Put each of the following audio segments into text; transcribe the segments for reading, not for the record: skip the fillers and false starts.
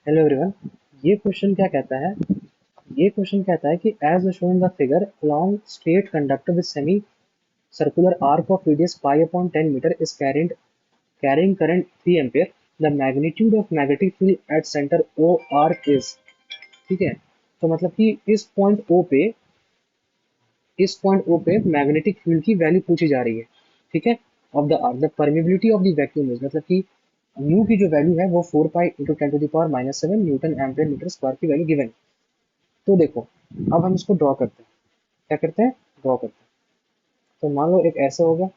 Hello everyone. ये question क्या कहता है? ये क्वेश्चन कहता है कि as shown the figure along straight conductor with semi circular arc of radius pi upon 10 meter is carrying current 3 ampere. The magnitude of magnetic field at center O arc is, ठीक है। तो मतलब कि इस point ओ पे magnetic field की value पूछी जा रही है, ठीक है। Of the arc the permeability of the vacuum is, मतलब कि न्यू की जो वैल्यू है वो 4 pi into 10 to the power -7 newton ampere metre square की वैल्यू गिवन। तो देखो, अब हम इसको ड्रॉ करते हैं। क्या करते हैं? ड्रॉ करते हैं। तो मान लो एक ऐसा हो गया,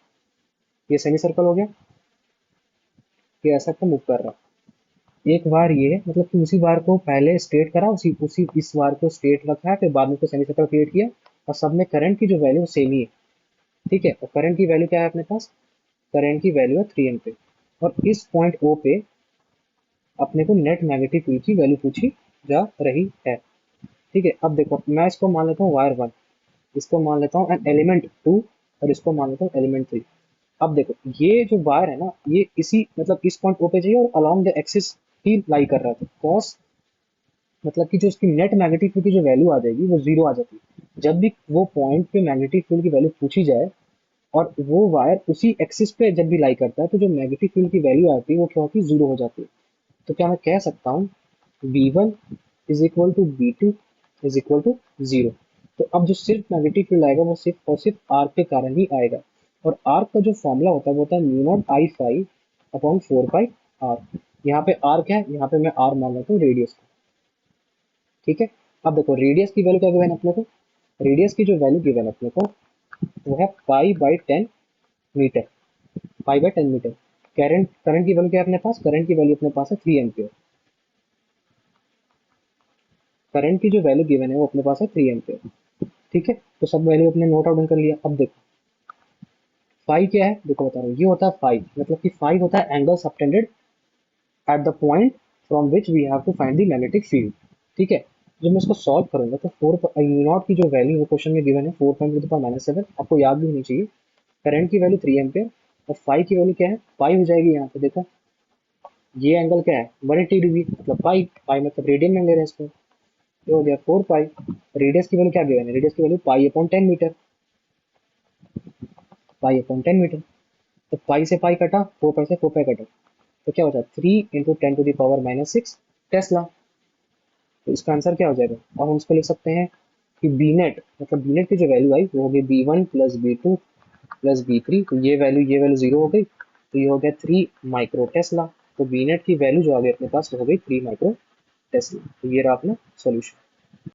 ये सेमी सर्कल हो गया, ये ऐसा तो मूव कर रहा है। एक बार ये मतलब कि उसी बार को पहले स्ट्रेट करा, उसी उसी इस बार को स्ट्रेट रखा है, फिर बाद में उसको सेमी सर्कल क्रिएट किया, और सब में करंट की जो वैल्यू सेम ही है, ठीक है। और करंट की वैल्यू क्या है अपने पास? करंट की वैल्यू है 3 एम्पीयर। और इस पॉइंट ओ पे अपने को नेट मैग्नेटिक फील्ड की वैल्यू पूछी जा रही है, ठीक है। अब देखो, मैं इसको मान लेता हूँ वायर 1, इसको मान लेता हूँ एन एलिमेंट 2, और इसको मान लेता हूँ एलिमेंट 3। अब देखो, ये जो वायर है ना, ये इसी मतलब इस पॉइंट ओ पे चाहिए और अलोंग द एक्सिस ही लाई कर रहा था। कॉस मतलब कि जो उसकी नेट मैग्नेटिक फील्ड की जो वैल्यू आ जाएगी वो जीरो आ जाती है। जब भी वो पॉइंट पे मैग्नेटिक फील्ड की वैल्यू पूछी जाए और वो वायर उसी एक्सिस पे जब भी लाई करता है, तो जो मैग्नेटिक फील्ड की वैल्यू आती है वो क्या होती है? जीरो हो जाती है। तो क्या मैं कह सकता हूँ V1 is equal to V2 is equal to zero. तो अब जो सिर्फ नेगेटिव फील्ड आएगा वो सिर्फ और सिर्फ आर्क के कारण ही आएगा। और आर्क का जो फॉर्मूला होता है वो होता है mu naught I five upon 4 pi R. यहाँ पे आर क्या है? यहाँ पे मैं आर मान लेता हूँ रेडियस को, ठीक है। अब देखो, रेडियस की वैल्यू क्या गिवन है अपने को? रेडियस की जो वैल्यू गिवन है अपने को वो है pi by 10 metre. Pi by 10 metre. Current current की वैल्यू क्या है अपने पास? करंट की वैल्यू अपने पास है 3 एम्पियर। करंट की जो वैल्यू गिवन है वो अपने पास है 3 एम्पियर, ठीक है। तो सब वैल्यू अपने नोट आउट कर लिया। अब देखो, फाइव क्या है? देखो बता रहा हूँ, ये होता है फाइव, मतलब कि फाइव होता है angle subtended at the point from which we have to find the magnetic field, ठीक है। जब मैं इसको सॉल्व करूंगा तो फोर यू नॉट की जो वैल्यू वो क्वेश्चन में गिवन है 4 × 10⁻⁷, आपको याद भी होनी चाहिए। करंट की वैल्यू 3 एम्पियर, और फाइव की वैल्यू क्या है? पाई हो जाएगी। यहाँ पे देखो, ये एंगल क्या है? 180 डिग्री, मतलब पाई। पाई मतलब रेडियन में ले रहे हैं इसको, ये हो गया 4 पाई। रेडियस की वैल्यू क्या गिवन है? रेडियस की value pi upon 10 metre. Pi upon 10 metre. तो पाई से पाई कटा, 4 पाई से 4 पाई कटा, तो क्या होता है? 3 × 10⁻⁶ टेस्ला। तो इसका आंसर क्या हो जाएगा? अब हम इसको लिख सकते हैं कि बी नेट, मतलब बी नेट की जो वैल्यू आई वो होगी B1 plus B2 plus B3। तो ये वैल्यू जीरो हो गई, तो ये हो गया 3 माइक्रो टेस्ला। तो बी नेट की वैल्यू जो आ गई अपने पास वो हो गई 3 माइक्रो टेस्ला। तो ये रहा अपना सोल्यूशन।